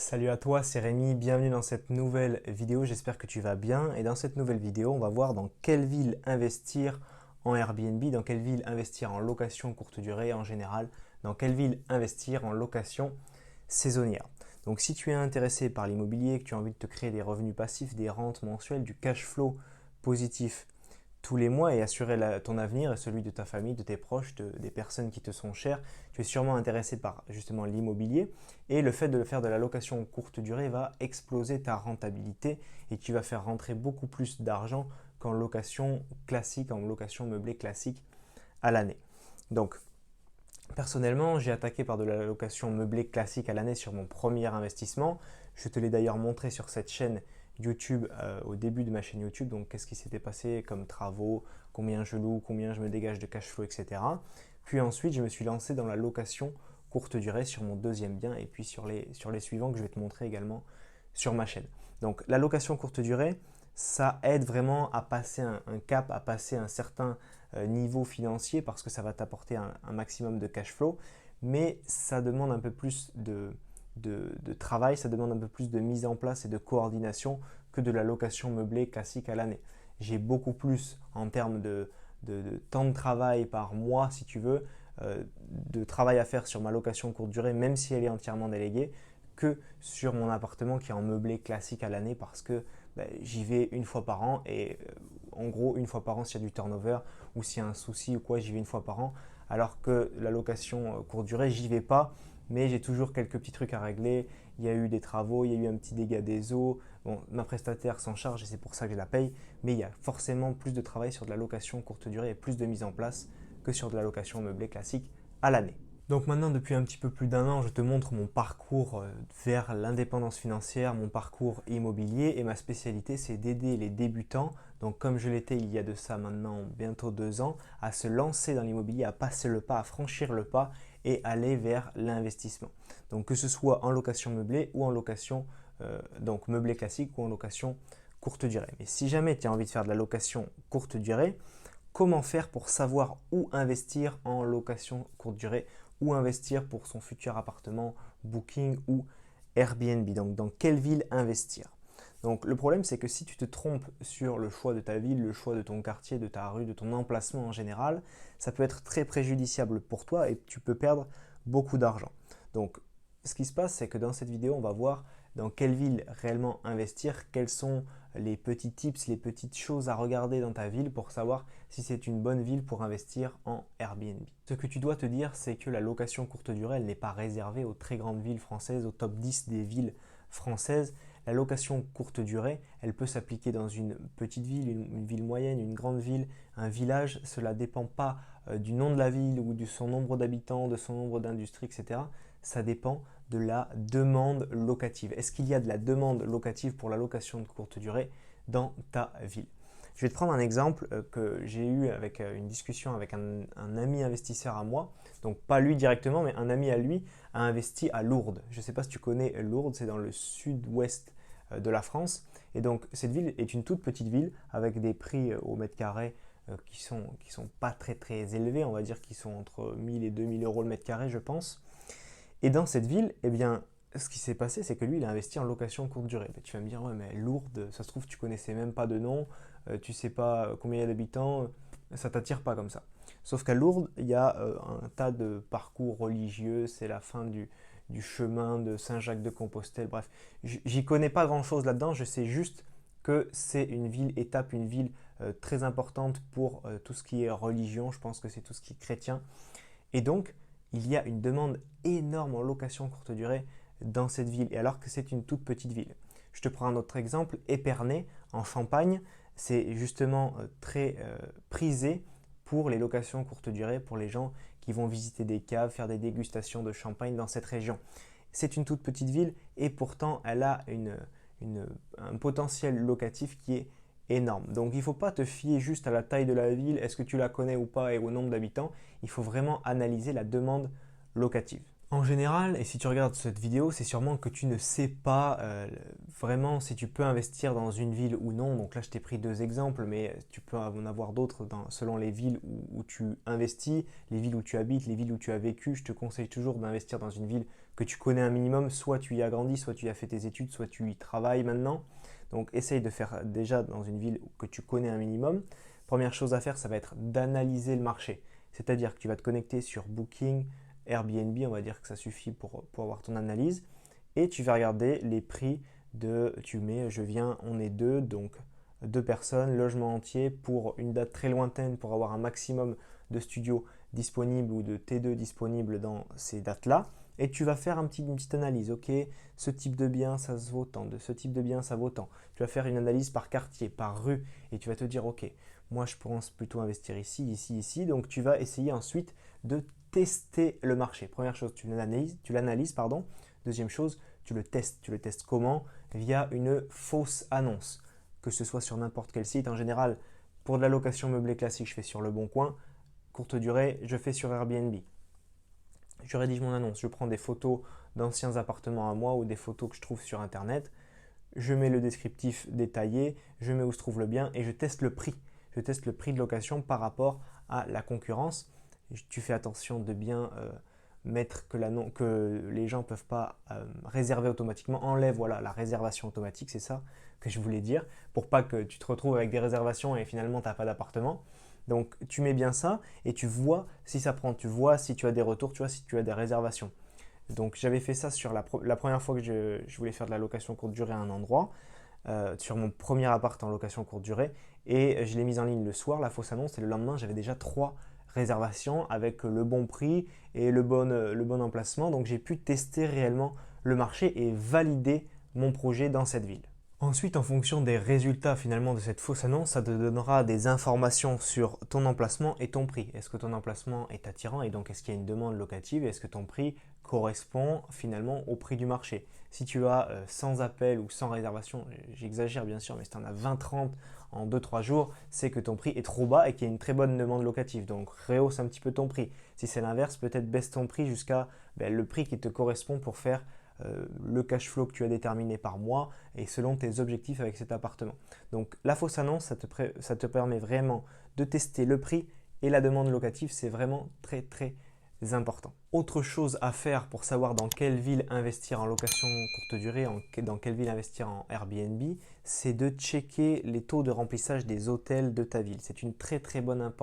Salut à toi, c'est Rémi, bienvenue dans cette nouvelle vidéo, j'espère que tu vas bien. Et dans cette nouvelle vidéo, on va voir dans quelle ville investir en Airbnb, dans quelle ville investir en location courte durée en général, dans quelle ville investir en location saisonnière. Donc si tu es intéressé par l'immobilier, que tu as envie de te créer des revenus passifs, des rentes mensuelles, du cash flow positif tous les mois et assurer ton avenir et celui de ta famille, de tes proches, des personnes qui te sont chères. Tu es sûrement intéressé par justement l'immobilier et le fait de faire de la location courte durée va exploser ta rentabilité et tu vas faire rentrer beaucoup plus d'argent qu'en location classique, en location meublée classique à l'année. Donc, personnellement, j'ai attaqué par de la location meublée classique à l'année sur mon premier investissement. Je te l'ai d'ailleurs montré sur cette chaîne YouTube au début de ma chaîne YouTube. Donc, qu'est-ce qui s'était passé comme travaux, combien je loue, combien je me dégage de cash flow, etc. Puis ensuite, je me suis lancé dans la location courte durée sur mon deuxième bien et puis sur les suivants que je vais te montrer également sur ma chaîne. Donc, la location courte durée, ça aide vraiment à passer un cap, à passer un certain niveau financier parce que ça va t'apporter un maximum de cash flow, mais ça demande un peu plus de travail, ça demande un peu plus de mise en place et de coordination que de la location meublée classique à l'année. J'ai beaucoup plus en termes de temps de travail par mois, si tu veux, de travail à faire sur ma location courte durée, même si elle est entièrement déléguée, que sur mon appartement qui est en meublé classique à l'année parce que j'y vais une fois par an et en gros une fois par an s'il y a du turnover ou s'il y a un souci ou quoi, j'y vais une fois par an, alors que la location courte durée, j'y vais pas, mais j'ai toujours quelques petits trucs à régler. Il y a eu des travaux, il y a eu un petit dégât des eaux. Bon, ma prestataire s'en charge et c'est pour ça que je la paye, mais il y a forcément plus de travail sur de la location courte durée et plus de mise en place que sur de la location meublée classique à l'année. Donc maintenant, depuis un petit peu plus d'un an, je te montre mon parcours vers l'indépendance financière, mon parcours immobilier et ma spécialité, c'est d'aider les débutants, donc comme je l'étais il y a de ça maintenant bientôt 2 ans, à se lancer dans l'immobilier, à passer le pas, à franchir le pas et aller vers l'investissement. Donc que ce soit en location meublée ou en location donc meublée classique ou en location courte durée. Mais si jamais tu as envie de faire de la location courte durée, comment faire pour savoir où investir en location courte durée, où investir pour son futur appartement, Booking ou Airbnb. Donc dans quelle ville investir. Donc le problème c'est que si tu te trompes sur le choix de ta ville, le choix de ton quartier, de ta rue, de ton emplacement en général, ça peut être très préjudiciable pour toi et tu peux perdre beaucoup d'argent. Donc ce qui se passe, c'est que dans cette vidéo, on va voir dans quelle ville réellement investir, quels sont les petits tips, les petites choses à regarder dans ta ville pour savoir si c'est une bonne ville pour investir en Airbnb. Ce que tu dois te dire, c'est que la location courte durée, elle n'est pas réservée aux très grandes villes françaises, au top 10 des villes françaises. La location courte durée, elle peut s'appliquer dans une petite ville, une ville moyenne, une grande ville, un village. Cela ne dépend pas du nom de la ville ou de son nombre d'habitants, de son nombre d'industries, etc. Ça dépend de la demande locative. Est-ce qu'il y a de la demande locative pour la location de courte durée dans ta ville? Je vais te prendre un exemple que j'ai eu avec une discussion avec un ami investisseur à moi. Donc pas lui directement, mais un ami à lui a investi à Lourdes. Je ne sais pas si tu connais Lourdes, c'est dans le sud-ouest de la France. Et donc cette ville est une toute petite ville avec des prix au mètre carré qui sont pas très très élevés. On va dire qu'ils sont entre 1000 et 2000 euros le mètre carré, je pense. Et dans cette ville, eh bien, ce qui s'est passé, c'est que lui, il a investi en location courte durée. Ben, tu vas me dire, ouais, mais Lourdes, ça se trouve, tu connaissais même pas de nom, tu sais pas combien il y a d'habitants, ça t'attire pas comme ça. Sauf qu'à Lourdes, il y a un tas de parcours religieux, c'est la fin du chemin de Saint-Jacques-de-Compostelle, bref. J'y connais pas grand-chose là-dedans, je sais juste que c'est une ville étape, une ville très importante pour tout ce qui est religion, je pense que c'est tout ce qui est chrétien. Et donc, il y a une demande énorme en location courte durée dans cette ville, et alors que c'est une toute petite ville. Je te prends un autre exemple, Épernay, en Champagne, c'est justement très prisé pour les locations courte durée, pour les gens qui vont visiter des caves, faire des dégustations de champagne dans cette région. C'est une toute petite ville et pourtant elle a un potentiel locatif qui est énorme. Donc il ne faut pas te fier juste à la taille de la ville, est-ce que tu la connais ou pas et au nombre d'habitants. Il faut vraiment analyser la demande locative. En général, et si tu regardes cette vidéo, c'est sûrement que tu ne sais pas vraiment si tu peux investir dans une ville ou non. Donc là, je t'ai pris deux exemples, mais tu peux en avoir d'autres selon les villes où tu investis, les villes où tu habites, les villes où tu as vécu. Je te conseille toujours d'investir dans une ville que tu connais un minimum. Soit tu y as grandi, soit tu y as fait tes études, soit tu y travailles maintenant. Donc essaye de faire déjà dans une ville que tu connais un minimum. Première chose à faire, ça va être d'analyser le marché. C'est-à-dire que tu vas te connecter sur Booking, Airbnb, on va dire que ça suffit pour avoir ton analyse. Et tu vas regarder les prix tu mets, je viens, on est deux, donc deux personnes, logement entier pour une date très lointaine pour avoir un maximum de studios disponibles ou de T2 disponibles dans ces dates-là. Et tu vas faire une petite analyse, ok, ce type de bien ça se vaut tant, de ce type de bien ça vaut tant. Tu vas faire une analyse par quartier, par rue, et tu vas te dire, ok, moi je pense plutôt investir ici, ici, ici. Donc tu vas essayer ensuite de tester le marché. Première chose, tu l'analyses, pardon. Deuxième chose, tu le testes. Tu le testes comment? Via une fausse annonce, que ce soit sur n'importe quel site. En général, pour de la location meublée classique, je fais sur Le Bon Coin. Courte durée, je fais sur Airbnb. Je rédige mon annonce, je prends des photos d'anciens appartements à moi ou des photos que je trouve sur Internet. Je mets le descriptif détaillé, je mets où se trouve le bien et je teste le prix. Je teste le prix de location par rapport à la concurrence. Tu fais attention de bien mettre que les gens ne peuvent pas réserver automatiquement. Enlève voilà, la réservation automatique, c'est ça que je voulais dire, pour pas que tu te retrouves avec des réservations et finalement tu n'as pas d'appartement. Donc tu mets bien ça et tu vois si ça prend, tu vois si tu as des retours, tu vois si tu as des réservations. Donc j'avais fait ça sur la première fois que je voulais faire de la location courte durée à un endroit, sur mon premier appart en location courte durée, et je l'ai mise en ligne le soir, la fausse annonce, et le lendemain j'avais déjà 3 réservations avec le bon prix et le bon emplacement. Donc j'ai pu tester réellement le marché et valider mon projet dans cette ville. Ensuite, en fonction des résultats finalement de cette fausse annonce, ça te donnera des informations sur ton emplacement et ton prix. Est-ce que ton emplacement est attirant et donc est-ce qu'il y a une demande locative et est-ce que ton prix correspond finalement au prix du marché? Si tu as 100 appels ou 100 réservations, j'exagère bien sûr, mais si tu en as 20-30 en 2-3 jours, c'est que ton prix est trop bas et qu'il y a une très bonne demande locative. Donc rehausse un petit peu ton prix. Si c'est l'inverse, peut-être baisse ton prix jusqu'à le prix qui te correspond pour faire le cash flow que tu as déterminé par mois et selon tes objectifs avec cet appartement. Donc la fausse annonce, ça te permet vraiment de tester le prix et la demande locative, c'est vraiment très très important. Autre chose à faire pour savoir dans quelle ville investir en location courte durée, dans quelle ville investir en Airbnb, c'est de checker les taux de remplissage des hôtels de ta ville. C'est une très très bonne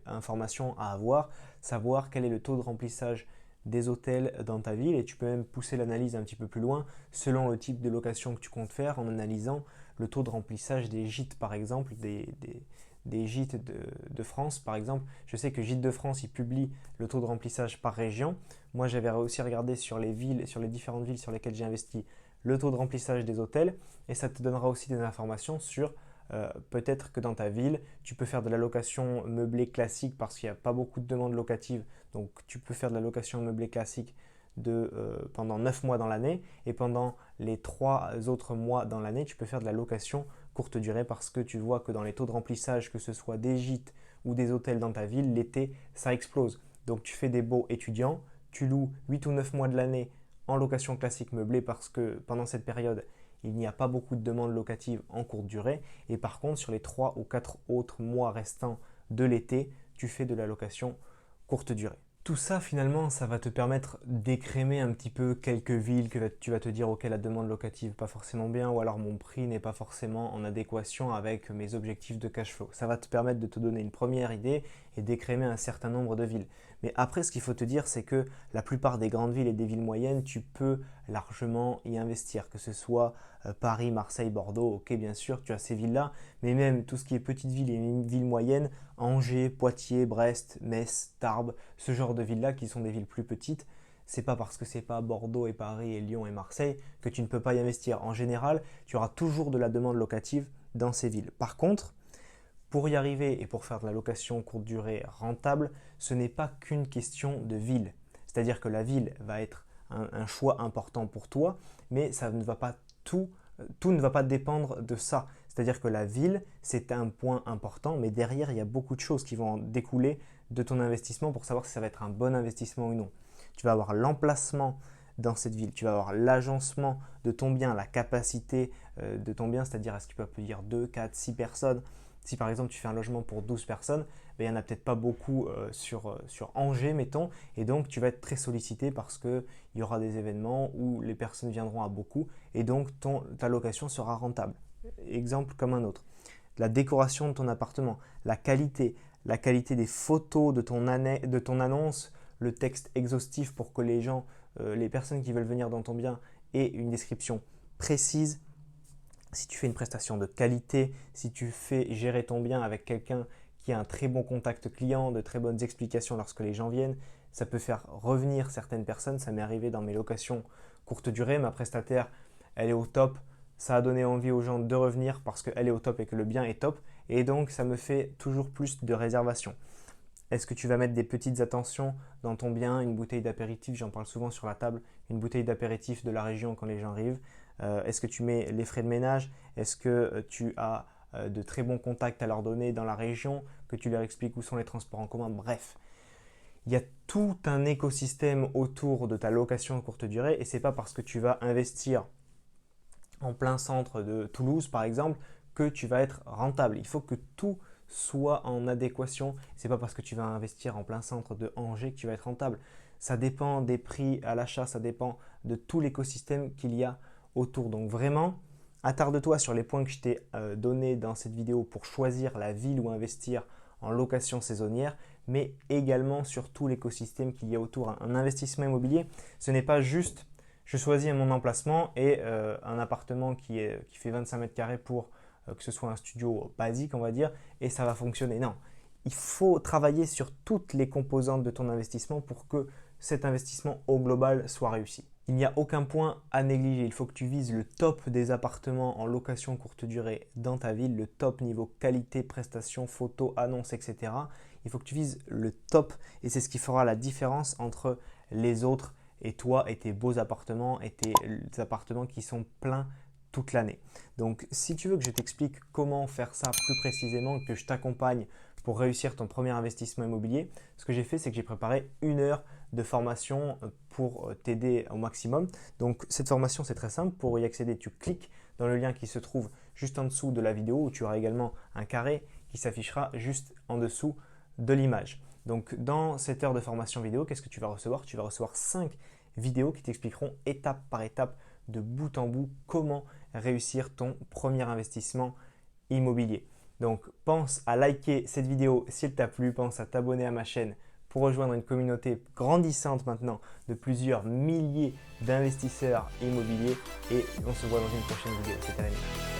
information à avoir, savoir quel est le taux de remplissage des hôtels dans ta ville, et tu peux même pousser l'analyse un petit peu plus loin selon le type de location que tu comptes faire en analysant le taux de remplissage des gîtes par exemple, des gîtes de France par exemple. Je sais que Gîtes de France, ils publient le taux de remplissage par région. Moi j'avais aussi regardé sur les villes, sur les différentes villes sur lesquelles j'ai investi, le taux de remplissage des hôtels, et ça te donnera aussi des informations sur peut-être que dans ta ville, tu peux faire de la location meublée classique parce qu'il n'y a pas beaucoup de demandes locatives. Donc tu peux faire de la location meublée classique pendant 9 mois dans l'année, et pendant les 3 autres mois dans l'année, tu peux faire de la location courte durée parce que tu vois que dans les taux de remplissage, que ce soit des gîtes ou des hôtels dans ta ville, l'été, ça explose. Donc tu fais des baux étudiants, tu loues 8 ou 9 mois de l'année en location classique meublée parce que pendant cette période, il n'y a pas beaucoup de demandes locatives en courte durée. Et par contre, sur les 3 ou 4 autres mois restants de l'été, tu fais de la location courte durée. Tout ça, finalement, ça va te permettre d'écrémer un petit peu quelques villes que tu vas te dire, ok, la demande locative pas forcément bien, ou alors mon prix n'est pas forcément en adéquation avec mes objectifs de cash flow. Ça va te permettre de te donner une première idée et d'écrémer un certain nombre de villes. Mais après, ce qu'il faut te dire, c'est que la plupart des grandes villes et des villes moyennes, tu peux largement y investir, que ce soit Paris, Marseille, Bordeaux, ok, bien sûr, tu as ces villes-là, mais même tout ce qui est petites villes et villes moyennes, Angers, Poitiers, Brest, Metz, Tarbes, ce genre de villes-là qui sont des villes plus petites, c'est pas parce que c'est pas Bordeaux et Paris et Lyon et Marseille que tu ne peux pas y investir. En général, tu auras toujours de la demande locative dans ces villes. Par contre, pour y arriver et pour faire de la location courte durée rentable, ce n'est pas qu'une question de ville. C'est-à-dire que la ville va être un choix important pour toi, mais ça ne va pas tout ne va pas dépendre de ça. C'est-à-dire que la ville, c'est un point important, mais derrière, il y a beaucoup de choses qui vont en découler de ton investissement pour savoir si ça va être un bon investissement ou non. tu vas avoir l'emplacement dans cette ville, tu vas avoir l'agencement de ton bien, la capacité de ton bien, c'est-à-dire est-ce qu'il peut accueillir 2, 4, 6 personnes. Si par exemple tu fais un logement pour 12 personnes, ben, il n'y en a peut-être pas beaucoup sur Angers, mettons, et donc tu vas être très sollicité parce qu'il y aura des événements où les personnes viendront à beaucoup et donc ta location sera rentable. Exemple comme un autre. La décoration de ton appartement, la qualité des photos de ton annonce, le texte exhaustif pour que les personnes qui veulent venir dans ton bien aient une description précise. Si tu fais une prestation de qualité, si tu fais gérer ton bien avec quelqu'un qui a un très bon contact client, de très bonnes explications lorsque les gens viennent, ça peut faire revenir certaines personnes. Ça m'est arrivé dans mes locations courte durée. Ma prestataire, elle est au top. Ça a donné envie aux gens de revenir parce qu'elle est au top et que le bien est top. Et donc, ça me fait toujours plus de réservations. Est-ce que tu vas mettre des petites attentions dans ton bien, une bouteille d'apéritif, j'en parle souvent sur la table, une bouteille d'apéritif de la région quand les gens arrivent. Est-ce que tu mets les frais de ménage? Est-ce que tu as de très bons contacts à leur donner dans la région, que tu leur expliques où sont les transports en commun? Bref, il y a tout un écosystème autour de ta location courte durée et ce n'est pas parce que tu vas investir en plein centre de Toulouse par exemple que tu vas être rentable. Il faut que tout soit en adéquation. Ce n'est pas parce que tu vas investir en plein centre de Angers que tu vas être rentable. Ça dépend des prix à l'achat, ça dépend de tout l'écosystème qu'il y a autour. Donc vraiment, attarde-toi sur les points que je t'ai donnés dans cette vidéo pour choisir la ville où investir en location saisonnière, mais également sur tout l'écosystème qu'il y a autour. Un investissement immobilier, ce n'est pas juste je choisis mon emplacement et un appartement qui fait 25 mètres carrés pour que ce soit un studio basique, on va dire, et ça va fonctionner. Non, il faut travailler sur toutes les composantes de ton investissement pour que cet investissement au global soit réussi. Il n'y a aucun point à négliger. Il faut que tu vises le top des appartements en location courte durée dans ta ville, le top niveau qualité, prestations, photos, annonces, etc. Il faut que tu vises le top et c'est ce qui fera la différence entre les autres et toi et tes beaux appartements et tes appartements qui sont pleins toute l'année. Donc si tu veux que je t'explique comment faire ça plus précisément, que je t'accompagne pour réussir ton premier investissement immobilier, ce que j'ai fait, c'est que j'ai préparé 1 heure de formation pour t'aider au maximum. Donc cette formation, c'est très simple. Pour y accéder, tu cliques dans le lien qui se trouve juste en dessous de la vidéo où tu auras également un carré qui s'affichera juste en dessous de l'image. Donc dans cette heure de formation vidéo, qu'est-ce que tu vas recevoir? Tu vas recevoir 5 vidéos qui t'expliqueront étape par étape de bout en bout comment réussir ton premier investissement immobilier. Donc pense à liker cette vidéo s'il t'a plu, pense à t'abonner à ma chaîne pour rejoindre une communauté grandissante maintenant de plusieurs milliers d'investisseurs immobiliers et on se voit dans une prochaine vidéo. C'était Rémi.